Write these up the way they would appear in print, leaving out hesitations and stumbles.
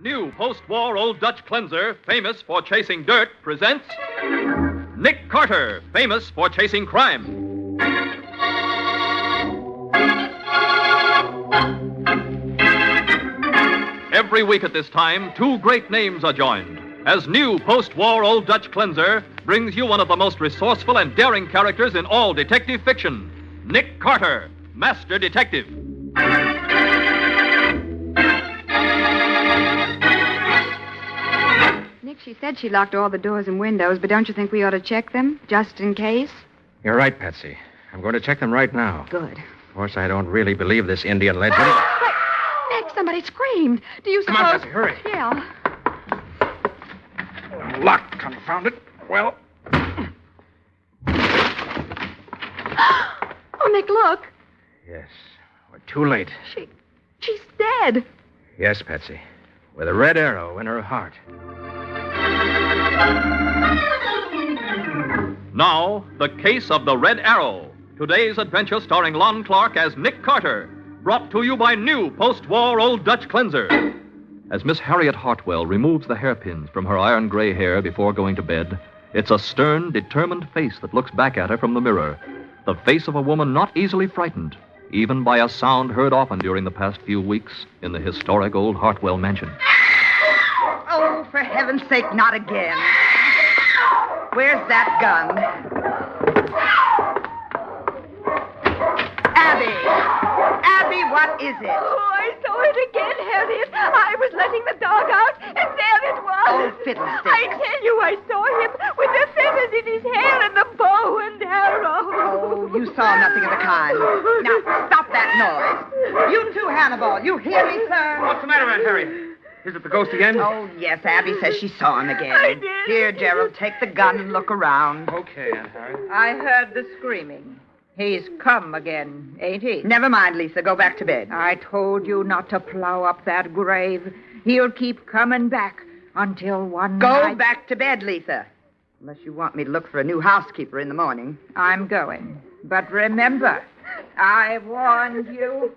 New post-war Old Dutch cleanser, famous for chasing dirt, presents Nick Carter, famous for chasing crime. Every week at this time, two great names are joined, as new post-war Old Dutch cleanser brings you one of the most resourceful and daring characters in all detective fiction, Nick Carter, Master Detective. Nick, she said she locked all the doors and windows, but don't you think we ought to check them, just in case? You're right, Patsy. I'm going to check them right now. Good. Of course, I don't really believe this Indian legend. Nick, somebody screamed. Do you suppose... Come on, Patsy, hurry. Yeah. Locked, confound it. Well... Oh, Nick, look. Yes, we're too late. She's dead. Yes, Patsy. With a red arrow in her heart. Now, the case of the Red Arrow. Today's adventure starring Lon Clark as Nick Carter. Brought to you by new post-war Old Dutch cleanser. As Miss Harriet Hartwell removes the hairpins from her iron gray hair before going to bed, it's a stern, determined face that looks back at her from the mirror. The face of a woman not easily frightened, even by a sound heard often during the past few weeks in the historic old Hartwell mansion. Oh, for heaven's sake, not again. Where's that gun? Abby, what is it? Oh, I saw it again, Harriet. I was letting the dog out, and there it was. Oh, fiddlesticks. I tell you, I saw him with the feathers in his hair and the bow and arrow. Oh, you saw nothing of the kind. Now, stop that noise. You too, Hannibal. You hear me, sir? What's the matter, Aunt Harriet? Is it the ghost again? Oh, yes, Abby says she saw him again. I did. Here, Gerald, take the gun and look around. Okay, Aunt Harriet. I heard the screaming. He's come again, ain't he? Never mind, Lisa. Go back to bed. I told you not to plow up that grave. He'll keep coming back until one Go night... back to bed, Lisa. Unless you want me to look for a new housekeeper in the morning. I'm going. But remember, I warned you.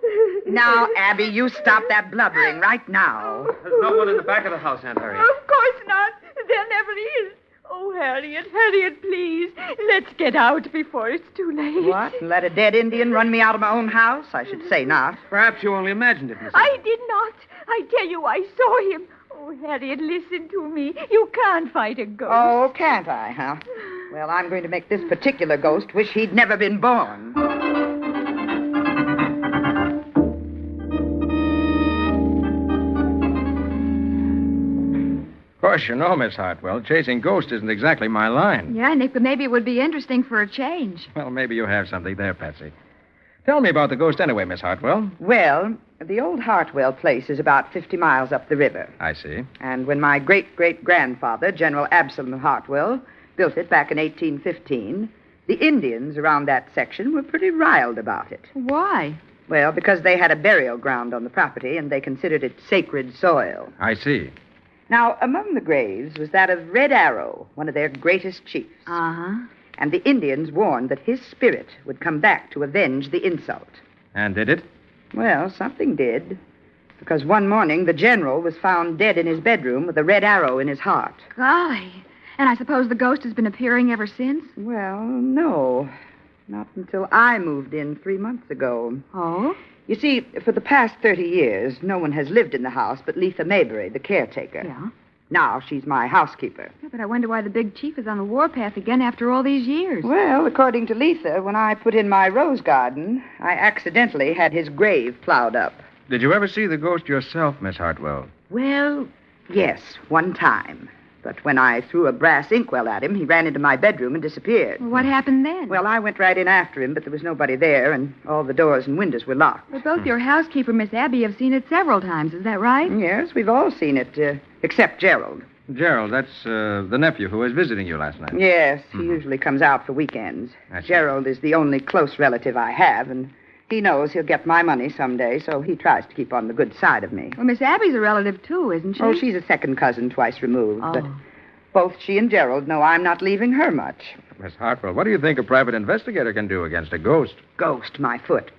Now, Abby, you stop that blubbering right now. There's no one in the back of the house, Aunt Harriet. Of course not. There never is. Oh, Harriet, please. Let's get out before it's too late. What? Let a dead Indian run me out of my own house? I should say not. Perhaps you only imagined it, Miss. I did not. I tell you, I saw him. Oh, Harriet, listen to me. You can't fight a ghost. Oh, can't I, huh? Well, I'm going to make this particular ghost wish he'd never been born. Of course, you know, Miss Hartwell, chasing ghosts isn't exactly my line. Yeah, Nick, but maybe it would be interesting for a change. Well, maybe you have something there, Patsy. Tell me about the ghost anyway, Miss Hartwell. Well, the old Hartwell place is about 50 miles up the river. I see. And when my great-great-grandfather, General Absalom Hartwell, built it back in 1815, the Indians around that section were pretty riled about it. Why? Well, because they had a burial ground on the property, and they considered it sacred soil. I see. Now, among the graves was that of Red Arrow, one of their greatest chiefs. Uh-huh. And the Indians warned that his spirit would come back to avenge the insult. And did it? Well, something did. Because one morning, the general was found dead in his bedroom with a red arrow in his heart. Golly. And I suppose the ghost has been appearing ever since? Well, no. Not until I moved in 3 months ago. Oh? You see, for the past 30 years, no one has lived in the house but Letha Maybury, the caretaker. Yeah? Now she's my housekeeper. Yeah, but I wonder why the big chief is on the warpath again after all these years. Well, according to Letha, when I put in my rose garden, I accidentally had his grave plowed up. Did you ever see the ghost yourself, Miss Hartwell? Well, yes, one time. But when I threw a brass inkwell at him, he ran into my bedroom and disappeared. Well, what happened then? Well, I went right in after him, but there was nobody there, and all the doors and windows were locked. But both your housekeeper, Miss Abby, have seen it several times. Is that right? Yes, we've all seen it, except Gerald. Gerald, that's the nephew who was visiting you last night. Yes, he usually comes out for weekends. I see. Gerald is the only close relative I have, and he knows he'll get my money someday, so he tries to keep on the good side of me. Well, Miss Abby's a relative, too, isn't she? Oh, she's a second cousin twice removed, Oh. but both she and Gerald know I'm not leaving her much. Miss Hartwell, what do you think a private investigator can do against a ghost? Ghost, my foot.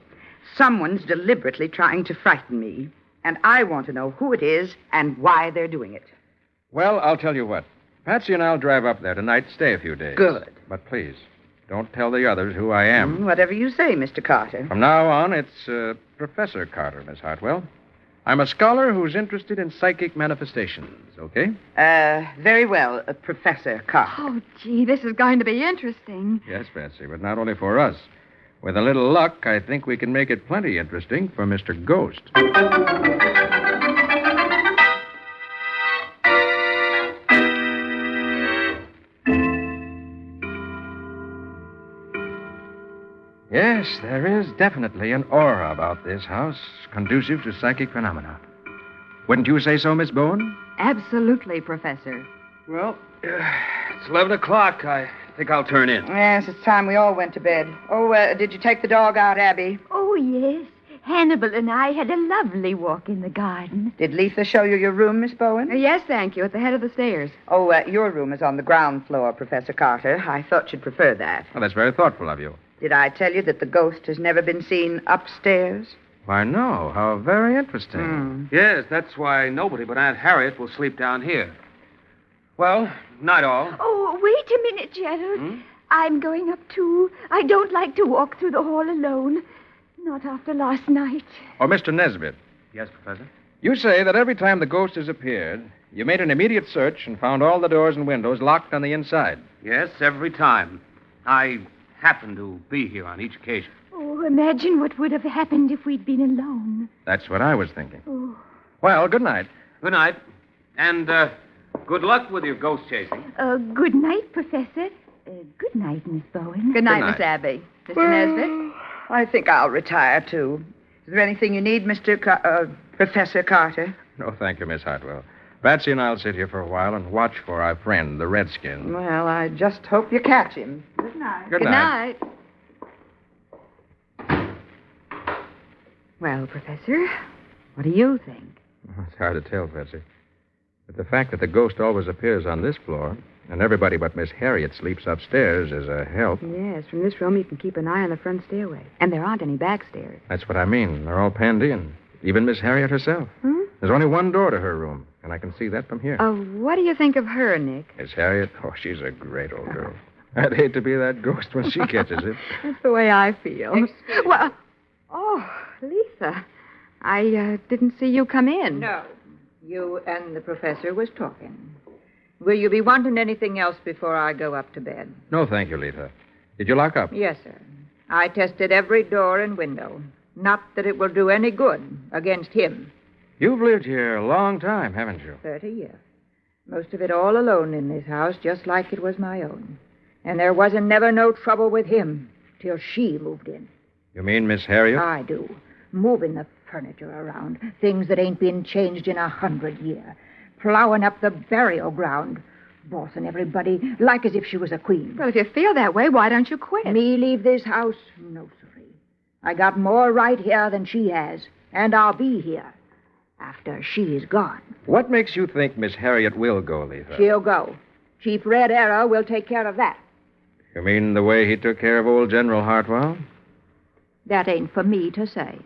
Someone's deliberately trying to frighten me. And I want to know who it is and why they're doing it. Well, I'll tell you what. Patsy and I'll drive up there tonight, stay a few days. Good. But please, don't tell the others who I am. Whatever you say, Mr. Carter. From now on, it's Professor Carter, Miss Hartwell. I'm a scholar who's interested in psychic manifestations, okay? Very well, Professor Carter. Oh, gee, this is going to be interesting. Yes, Patsy, but not only for us. With a little luck, I think we can make it plenty interesting for Mr. Ghost. Yes, there is definitely an aura about this house conducive to psychic phenomena. Wouldn't you say so, Miss Bowen? Absolutely, Professor. Well, it's 11 o'clock. I think I'll turn in. Yes, it's time we all went to bed. Oh, did you take the dog out, Abby? Oh, yes. Hannibal and I had a lovely walk in the garden. Did Letha show you your room, Miss Bowen? Yes, thank you, at the head of the stairs. Oh, your room is on the ground floor, Professor Carter. I thought you'd prefer that. Well, that's very thoughtful of you. Did I tell you that the ghost has never been seen upstairs? Why, no. How very interesting. Yes, that's why nobody but Aunt Harriet will sleep down here. Well, night all. Oh, wait a minute, Gerald. I'm going up, too. I don't like to walk through the hall alone. Not after last night. Oh, Mr. Nesbitt, Yes, Professor? you say that every time the ghost has appeared, you made an immediate search and found all the doors and windows locked on the inside. Yes, every time. I happen to be here on each occasion. Oh, imagine what would have happened if we'd been alone. That's what I was thinking. Oh, Well, good night. Good night. And good luck with your ghost chasing. good night, Professor. Good night, Miss Bowen. Good night, Good night. Miss Abby. Mr. Nesbitt? I think I'll retire, too. Is there anything you need, Professor Carter? No, thank you, Miss Hartwell. Patsy and I'll sit here for a while and watch for our friend, the Redskin. Well, I just hope you catch him. Good night. Good Good night. night. Well, Professor, what do you think? It's hard to tell, Patsy. But the fact that the ghost always appears on this floor and everybody but Miss Harriet sleeps upstairs is a help. Yes, from this room you can keep an eye on the front stairway. And there aren't any back stairs. That's what I mean. They're all penned in. Even Miss Harriet herself. There's only one door to her room, and I can see that from here. What do you think of her, Nick? Miss Harriet? Oh, she's a great old girl. I'd hate to be that ghost when she catches it. That's the way I feel. Well, Lisa, I didn't see you come in. No. You and the professor was talking. Will you be wanting anything else before I go up to bed? No, thank you, Letha. Did you lock up? Yes, sir. I tested every door and window. Not that it will do any good against him. You've lived here a long time, haven't you? 30 years. Most of it all alone in this house, just like it was my own. And there wasn't never no trouble with him till she moved in. You mean Miss Harriet? I do. Moving the furniture around. Things that ain't been changed in 100 years. Plowing up the burial ground. Bossing everybody like as if she was a queen. Well, if you feel that way, why don't you quit? Me leave this house? No, sirree. I got more right here than she has. And I'll be here after she's gone. What makes you think Miss Harriet will go, Letha? She'll go. Chief Red Arrow will take care of that. You mean the way he took care of old General Hartwell? That ain't for me to say.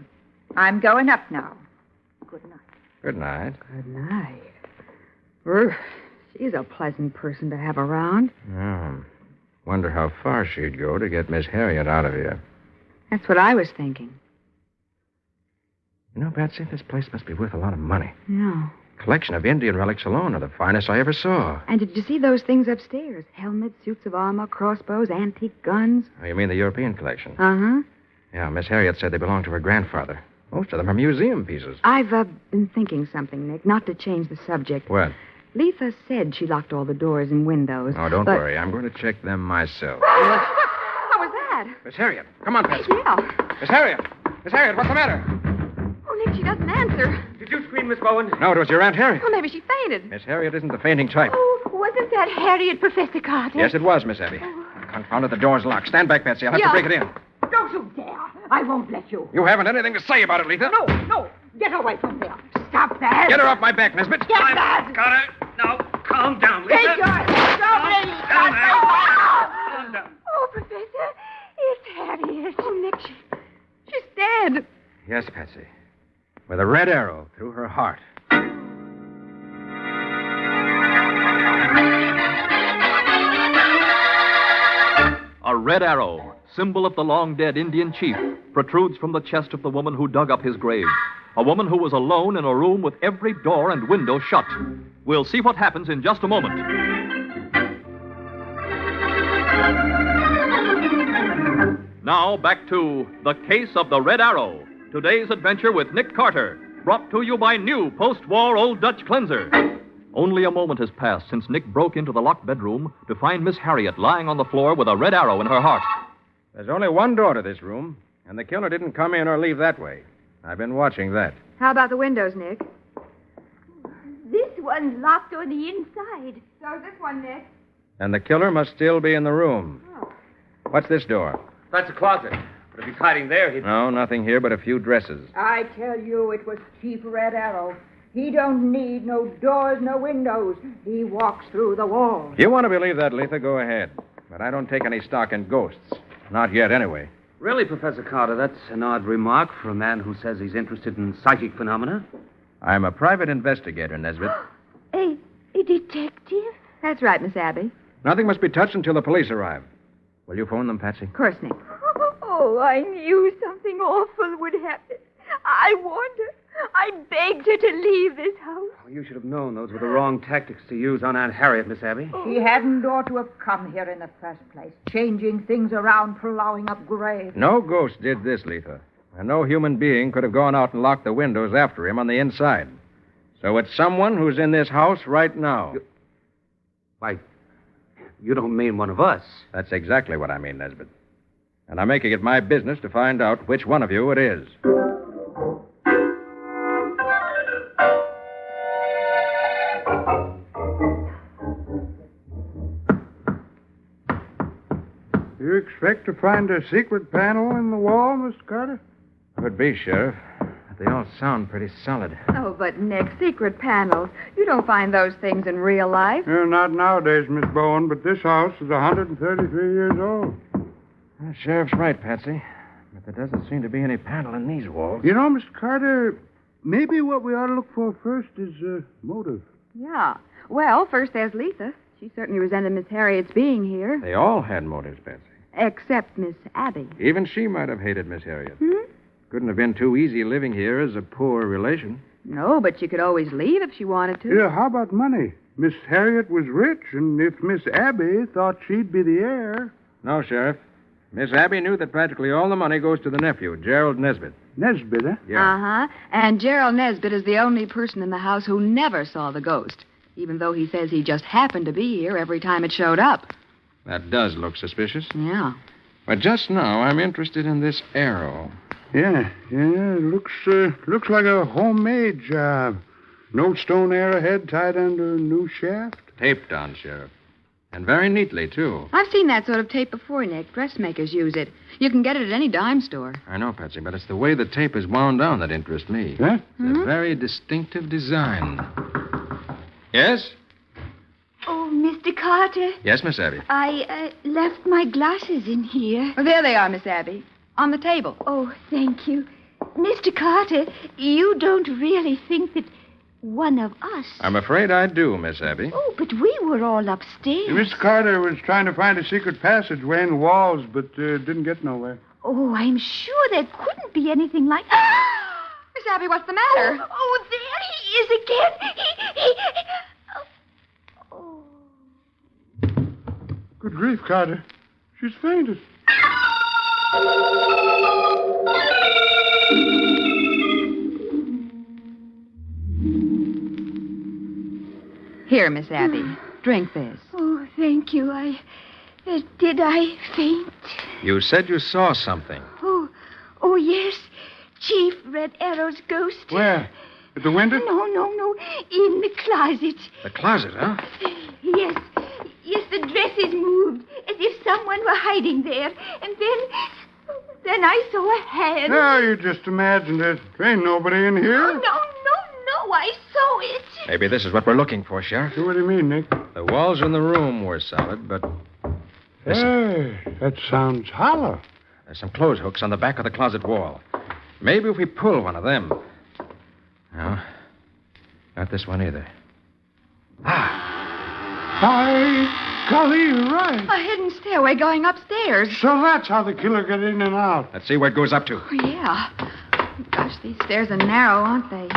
I'm going up now. Good night. Good night. Good night. She's a pleasant person to have around. Oh. Wonder how far she'd go to get Miss Harriet out of here. That's what I was thinking. You know, Patsy, this place must be worth a lot of money. Yeah. Collection of Indian relics alone are the finest I ever saw. And did you see those things upstairs? Helmets, suits of armor, crossbows, antique guns. Oh, you mean the European collection? Uh-huh. Yeah, Miss Harriet said they belonged to her grandfather. Most of them are museum pieces. I've been thinking something, Nick, not to change the subject. What? Letha said she locked all the doors and windows. Oh, don't but- worry. I'm going to check them myself. What was that? Miss Harriet, come on, Patsy. Yeah. Miss Harriet! Miss Harriet, what's the matter? Oh, Nick, she doesn't answer. Did you scream, Miss Bowen? No, it was your Aunt Harriet. Well, maybe she fainted. Miss Harriet isn't the fainting type. Oh, wasn't that Harriet, Professor Carter? Yes, it was, Miss Abby. Confound it, the door's locked. Stand back, Patsy. I'll have to Yeah. break it in. Don't you dare. I won't let you. You haven't anything to say about it, Letha. No. Get away from there. Stop that. Get her off my back, Nesbitt. Get that. Got her. Now, calm down, Lisa. Take your hands off me. Calm down. Calm down. Oh, Professor, it's Harriet. Oh, Nick, she's dead. Yes, Patsy. with a red arrow through her heart. A red arrow, symbol of the long-dead Indian chief, protrudes from the chest of the woman who dug up his grave. A woman who was alone in a room with every door and window shut. We'll see what happens in just a moment. Now, back to The Case of the Red Arrow. Today's adventure with Nick Carter, brought to you by new post-war Old Dutch Cleanser. Only a moment has passed since Nick broke into the locked bedroom to find Miss Harriet lying on the floor with a red arrow in her heart. There's only one door to this room, and the killer didn't come in or leave that way. I've been watching that. How about the windows, Nick? This one's locked on the inside. So this one, Nick. And the killer must still be in the room. Oh. What's this door? That's a closet. But if he's hiding there, he'd... No, nothing here but a few dresses. I tell you, it was Chief Red Arrow. He don't need no doors, no windows. He walks through the walls. You want to believe that, Letha? Go ahead. But I don't take any stock in ghosts. Not yet, anyway. Really, Professor Carter, that's an odd remark for a man who says he's interested in psychic phenomena. I'm a private investigator, Nesbitt. A detective? That's right, Miss Abby. Nothing must be touched until the police arrive. Will you phone them, Patsy? Of course, Nick. Oh, I knew something awful would happen. I warned her. I begged her to leave this house. Oh, you should have known those were the wrong tactics to use on Aunt Harriet, Miss Abby. She hadn't ought to have come here in the first place, changing things around, plowing up graves. No ghost did this, Letha. And no human being could have gone out and locked the windows after him on the inside. So it's someone who's in this house right now. Why, you don't mean one of us. That's exactly what I mean, Nesbitt. And I'm making it my business to find out which one of you it is. You expect to find a secret panel in the wall, Mr. Carter? Could be, Sheriff. But they all sound pretty solid. Oh, but Nick, secret panels. You don't find those things in real life. Not nowadays, Miss Bowen, but this house is 133 years old. The sheriff's right, Patsy. But there doesn't seem to be any panel in these walls. You know, Mr. Carter, maybe what we ought to look for first is motive. Yeah. Well, first there's Letha. She certainly resented Miss Harriet's being here. They all had motives, Patsy. Except Miss Abby. Even she might have hated Miss Harriet. Couldn't have been too easy living here as a poor relation. No, but she could always leave if she wanted to. Yeah, how about money? Miss Harriet was rich, and if Miss Abby thought she'd be the heir... No, Sheriff. Miss Abby knew that practically all the money goes to the nephew, Gerald Nesbitt. Nesbitt, huh? Yeah. Uh-huh. And Gerald Nesbitt is the only person in the house who never saw the ghost, even though he says he just happened to be here every time it showed up. That does look suspicious. Yeah. But just now, I'm interested in this arrow. Yeah, it looks like a homemade job. An old stone arrowhead tied under a new shaft. Taped on, Sheriff. And very neatly, too. I've seen that sort of tape before, Nick. Dressmakers use it. You can get it at any dime store. I know, Patsy, but it's the way the tape is wound down that interests me. Huh? It's a very distinctive design. Yes? Oh, Mr. Carter, Yes, Miss Abby. I left my glasses in here. Oh, there they are, Miss Abby. On the table. Oh, thank you. Mr. Carter, you don't really think that one of us... I'm afraid I do, Miss Abby. Oh, but we were all upstairs. Mr. Carter was trying to find a secret passageway in the walls, but didn't get nowhere. Oh, I'm sure there couldn't be anything like... Miss Abby, what's the matter? Oh, there he is again. Oh. Good grief, Carter. She's fainted. Here, Miss Abby. Drink this. Oh, thank you. Did I faint? You said you saw something. Oh, yes. Chief Red Arrow's ghost. Where? At the window? No. In the closet. The closet, huh? Yes, the dresses moved as if someone were hiding there. And then I saw a hand. No, you just imagined it. There ain't nobody in here. Oh, no, I saw it. Maybe this is what we're looking for, Sheriff. What do you mean, Nick? The walls in the room were solid, but... Listen, Hey, that sounds hollow. there's some clothes hooks on the back of the closet wall. Maybe if we pull one of them... No. Not this one either. By golly, you're right. A hidden stairway going upstairs. So that's how the killer got in and out. Let's see where it goes up to. Oh, yeah. Gosh, these stairs are narrow, aren't they?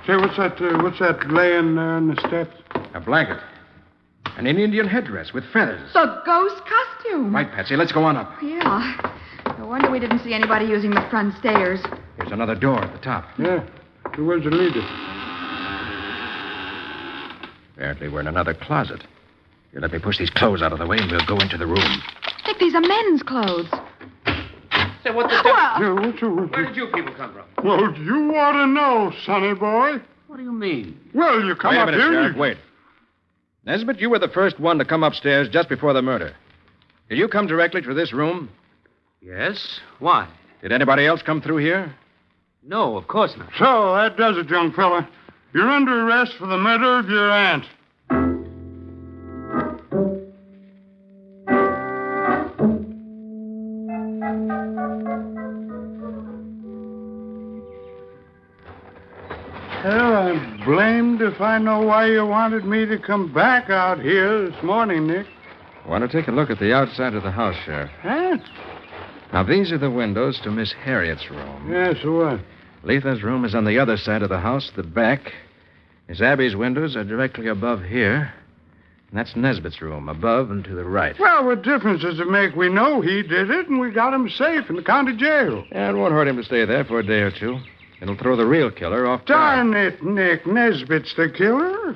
Say, what's that laying there on the steps? A blanket. And an Indian headdress with feathers. The ghost costume. Right, Patsy. Let's go on up. Yeah. No wonder we didn't see anybody using the front stairs. Here's another door at the top. Yeah. So where's the leader? Apparently we're in another closet. Here, let me push these clothes out of the way and we'll go into the room. Nick, these are men's clothes. Say, what the Well, Yeah, what's Where did you people come from? Well, you ought to know, sonny boy. What do you mean? Well, you come Wait a up minute, here. Sheriff. Wait. Nesbitt, you were the first one to come upstairs just before the murder. Did you come directly to this room? Yes. Why? Did anybody else come through here? No, of course not. So, that does it, young fella. You're under arrest for the murder of your aunt. Well, I'm blamed if I know why you wanted me to come back out here this morning, Nick. I want to take a look at the outside of the house, Sheriff. Huh? Now, these are the windows to Miss Harriet's room. Yeah, so what? Letha's room is on the other side of the house, the back. Miss Abby's windows are directly above here. And that's Nesbitt's room, above and to the right. Well, what difference does it make? We know he did it, and we got him safe in the county jail. Yeah, it won't hurt him to stay there for a day or two. It'll throw the real killer off guard. Darn it, Nick. Nesbitt's the killer.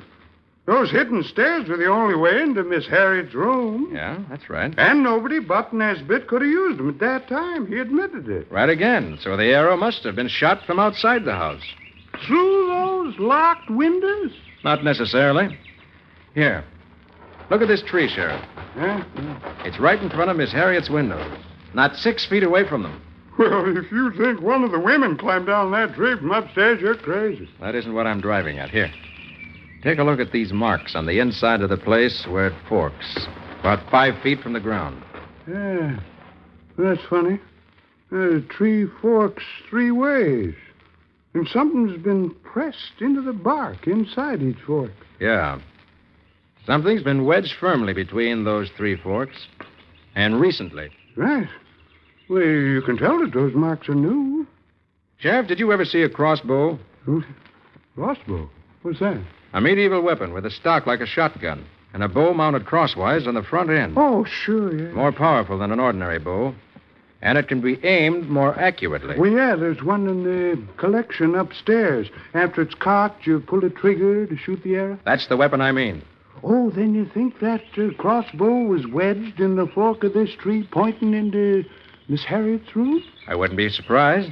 Those hidden stairs were the only way into Miss Harriet's room. Yeah, that's right. And nobody but Nesbitt could have used them at that time. He admitted it. Right again. So the arrow must have been shot from outside the house. Through those locked windows? Not necessarily. Here. Look at this tree, Sheriff. Huh? It's right in front of Miss Harriet's windows. Not 6 feet away from them. Well, if you think one of the women climbed down that tree from upstairs, you're crazy. That isn't what I'm driving at. Here. Take a look at these marks on the inside of the place where it forks. About 5 feet from the ground. Yeah. That's funny. The tree forks 3 ways. And something's been pressed into the bark inside each fork. Yeah. Something's been wedged firmly between those 3 forks. And recently. Right. Well, you can tell that those marks are new. Sheriff, did you ever see a crossbow? Crossbow? What's that? A medieval weapon with a stock like a shotgun. And a bow mounted crosswise on the front end. Oh, sure, yeah. More powerful than an ordinary bow. And it can be aimed more accurately. Well, yeah, there's one in the collection upstairs. After it's cocked, you pull the trigger to shoot the arrow. That's the weapon I mean. Oh, then you think that crossbow was wedged in the fork of this tree pointing into Miss Harriet's room? I wouldn't be surprised.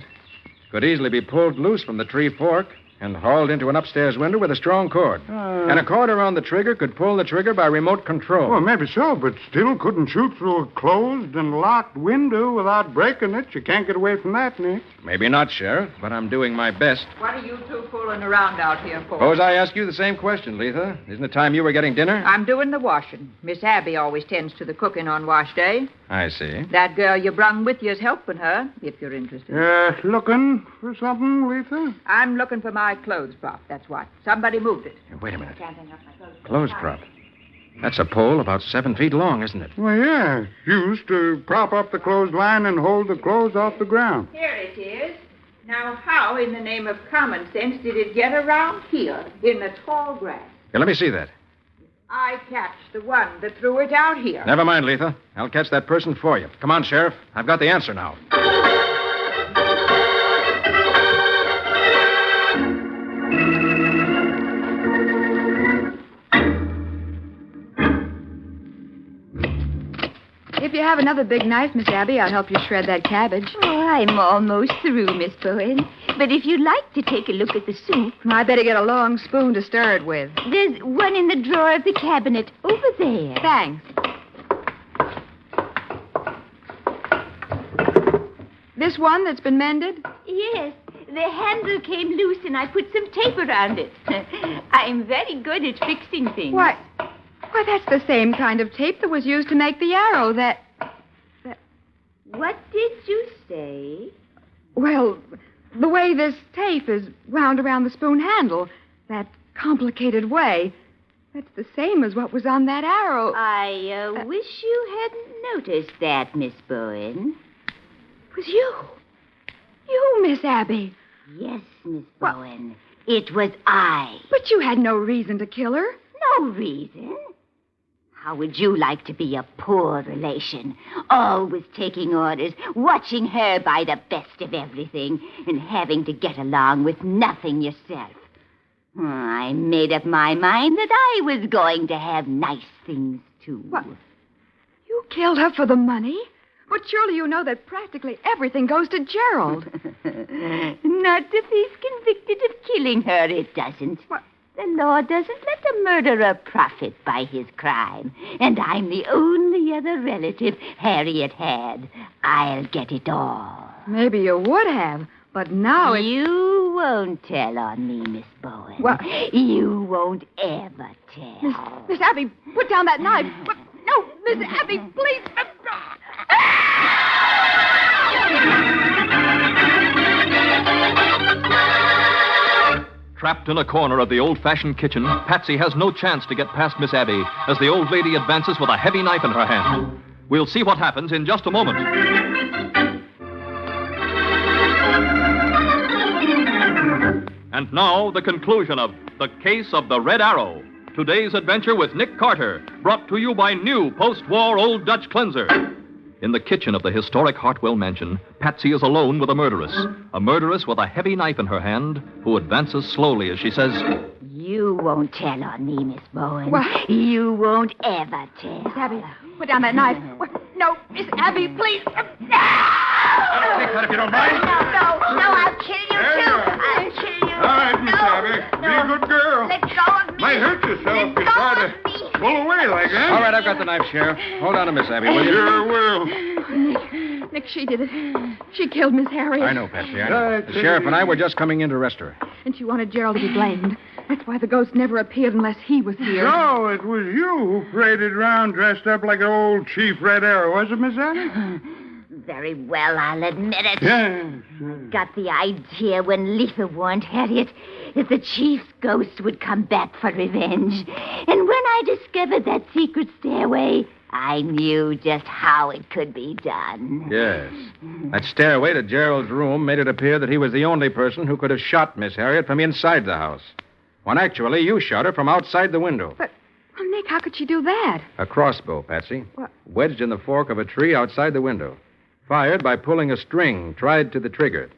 Could easily be pulled loose from the tree fork and hauled into an upstairs window with a strong cord. And a cord around the trigger could pull the trigger by remote control. Well, maybe so, but still couldn't shoot through a closed and locked window without breaking it. You can't get away from that, Nick. Maybe not, Sheriff, but I'm doing my best. What are you two fooling around out here for? Suppose I ask you the same question, Letha. Isn't it time you were getting dinner? I'm doing the washing. Miss Abby always tends to the cooking on wash day. I see. That girl you brung with you is helping her, if you're interested. Looking for something, Letha? I'm looking for my clothes prop, that's what. Somebody moved it. Here, wait a minute. Can't hang up my clothes. Clothes prop. That's a pole about 7 feet long, isn't it? Well, yeah. Used to prop up the clothesline and hold the clothes off the ground. Here it is. Now, how in the name of common sense did it get around here in the tall grass? Here, let me see that. I catch the one that threw it out here. Never mind, Letha. I'll catch that person for you. Come on, Sheriff. I've got the answer now. If you have another big knife, Miss Abby, I'll help you shred that cabbage. Oh, I'm almost through, Miss Bowen. But if you'd like to take a look at the soup, I better get a long spoon to stir it with. there's one in the drawer of the cabinet over there. Thanks. This one that's been mended? Yes, the handle came loose and I put some tape around it. I'm very good at fixing things. Why, that's the same kind of tape that was used to make the arrow What did you say? Well, the way this tape is wound around the spoon handle, that complicated way, that's the same as what was on that arrow. I wish you hadn't noticed that, Miss Bowen. It was you. You, Miss Abby. Yes, Miss Bowen. It was I. But you had no reason to kill her. No reason. How would you like to be a poor relation, always taking orders, watching her buy the best of everything, and having to get along with nothing yourself? I made up my mind that I was going to have nice things, too. What? You killed her for the money? But surely you know that practically everything goes to Gerald. Not if he's convicted of killing her, it doesn't. What? The law doesn't let a murderer profit by his crime. And I'm the only other relative Harriet had. I'll get it all. Maybe you would have, but now it's... You won't tell on me, Miss Bowen. What? You won't ever tell. Miss Abby, put down that knife. What? No, Miss Abby, please. Trapped in a corner of the old-fashioned kitchen, Patsy has no chance to get past Miss Abby as the old lady advances with a heavy knife in her hand. We'll see what happens in just a moment. And now, the conclusion of The Case of the Red Arrow. Today's adventure with Nick Carter, brought to you by new post-war Old Dutch cleanser. In the kitchen of the historic Hartwell mansion, Patsy is alone with a murderess with a heavy knife in her hand, who advances slowly as she says, You won't tell on me, Miss Bowen. What? You won't ever tell. Miss Abby, put down that knife. What? No, Miss Abby, please. No! Take that if you don't mind. No, I'll kill you, too. I'll kill you. All right, Miss Abby. Be a good girl. Let go of me. Might hurt yourself if you try to pull away like that. All right, I've got the knife, Sheriff. Hold on to Miss Abby, will you? Sure will. Nick, she did it. She killed Miss Harriet. I know, Patsy. I know. The sheriff and I were just coming in to arrest her. And she wanted Gerald to be blamed. That's why the ghost never appeared unless he was here. So it was you who paraded around dressed up like an old Chief Red Arrow, was it, Miss Abby? Very well, I'll admit it. Yes. Got the idea when Letha warned Harriet that the chief's ghost would come back for revenge. And when I discovered that secret stairway, I knew just how it could be done. Yes. That stairway to Gerald's room made it appear that he was the only person who could have shot Miss Harriet from inside the house. When actually you shot her from outside the window. But, well, Nick, how could she do that? A crossbow, Patsy. What? Wedged in the fork of a tree outside the window. Fired by pulling a string tied to the trigger.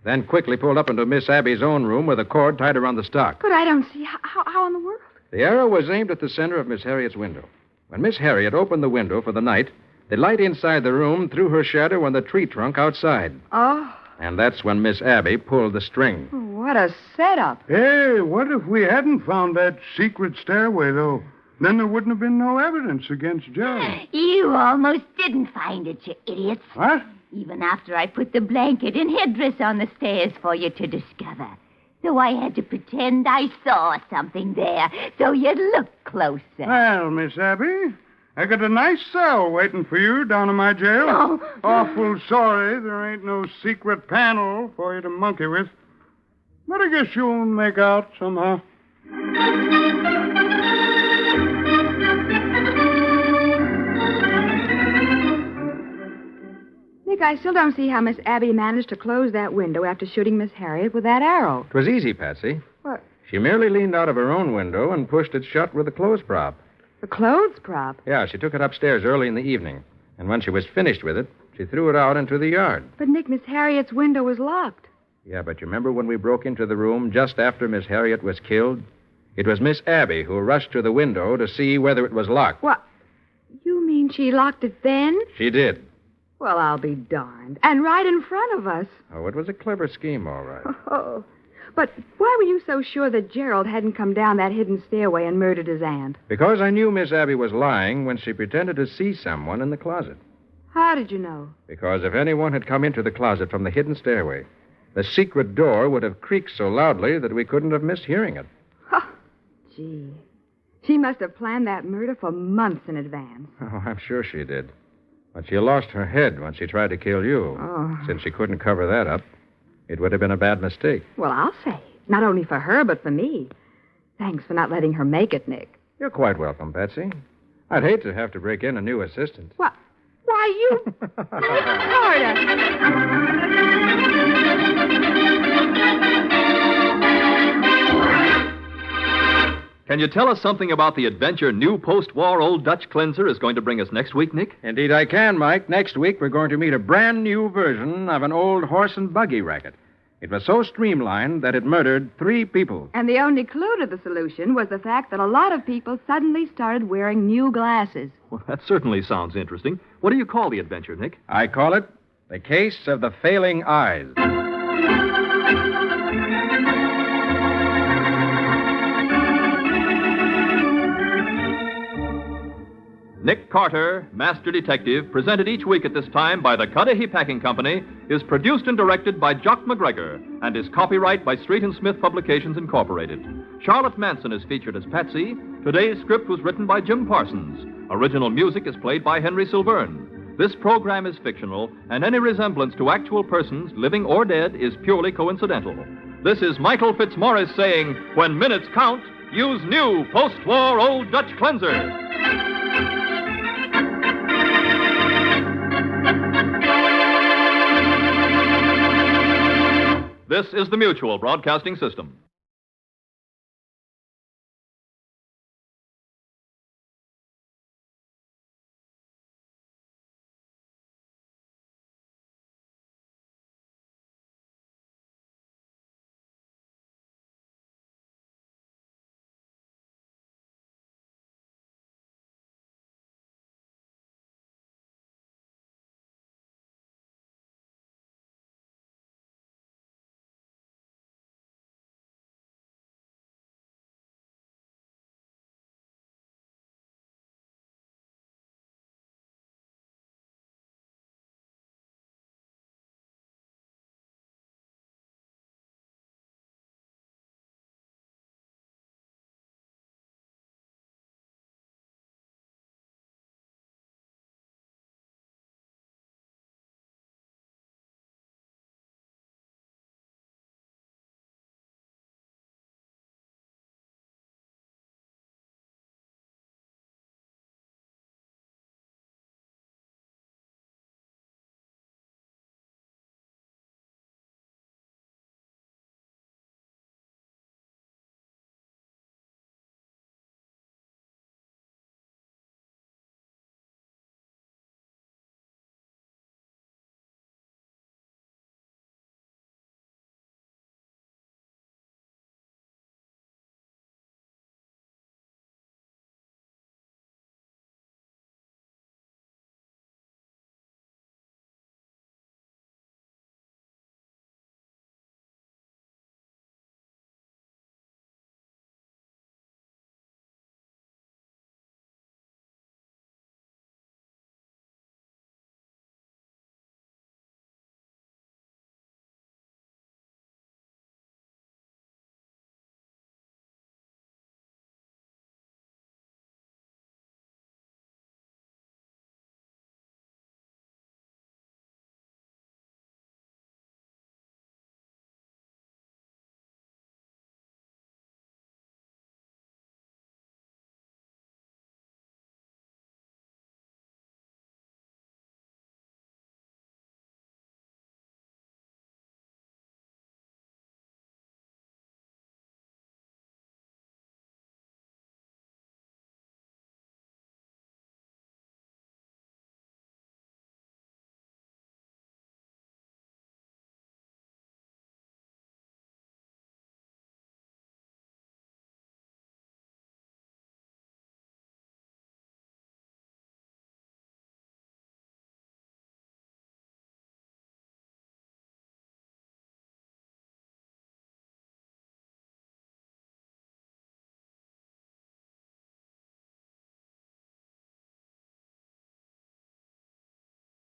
Then quickly pulled up into Miss Abby's own room with a cord tied around the stock. But I don't see how in the world. The arrow was aimed at the center of Miss Harriet's window. When Miss Harriet opened the window for the night, the light inside the room threw her shadow on the tree trunk outside. Oh, And that's when Miss Abby pulled the string. what a setup. Hey, what if we hadn't found that secret stairway, though? Then there wouldn't have been no evidence against Gerald. You almost didn't find it, you idiots. What? Even after I put the blanket and headdress on the stairs for you to discover. So I had to pretend I saw something there, so you'd look closer. Well, Miss Abby, I got a nice cell waiting for you down in my jail. No. Awful sorry there ain't no secret panel for you to monkey with. But I guess you'll make out somehow. Nick, I still don't see how Miss Abby managed to close that window after shooting Miss Harriet with that arrow. It was easy, Patsy. What? She merely leaned out of her own window and pushed it shut with a clothes prop. The clothes prop? Yeah, she took it upstairs early in the evening. And when she was finished with it, she threw it out into the yard. But, Nick, Miss Harriet's window was locked. Yeah, but you remember when we broke into the room just after Miss Harriet was killed? It was Miss Abby who rushed to the window to see whether it was locked. What? You mean she locked it then? She did. Well, I'll be darned. And right in front of us. Oh, it was a clever scheme, all right. Oh. But why were you so sure that Gerald hadn't come down that hidden stairway and murdered his aunt? Because I knew Miss Abby was lying when she pretended to see someone in the closet. How did you know? Because if anyone had come into the closet from the hidden stairway, the secret door would have creaked so loudly that we couldn't have missed hearing it. Gee. She must have planned that murder for months in advance. Oh, I'm sure she did. But she lost her head when she tried to kill you. Oh. Since she couldn't cover that up. It would have been a bad mistake. Well, I'll say. Not only for her, but for me. Thanks for not letting her make it, Nick. You're quite welcome, Patsy. I'd hate to have to break in a new assistant. What? Why, you... Nick Carter! Can you tell us something about the adventure new post-war Old Dutch cleanser is going to bring us next week, Nick? Indeed I can, Mike. Next week, we're going to meet a brand new version of an old horse and buggy racket. It was so streamlined that it murdered 3 people. And the only clue to the solution was the fact that a lot of people suddenly started wearing new glasses. Well, that certainly sounds interesting. What do you call the adventure, Nick? I call it The Case of the Failing Eyes. Nick Carter, Master Detective, presented each week at this time by the Cudahy Packing Company, is produced and directed by Jock McGregor and is copyright by Street and Smith Publications, Incorporated. Charlotte Manson is featured as Patsy. Today's script was written by Jim Parsons. Original music is played by Henry Silverne. This program is fictional, and any resemblance to actual persons, living or dead, is purely coincidental. This is Michael Fitzmaurice saying, when minutes count, use new post-war Old Dutch cleanser. This is the Mutual Broadcasting System.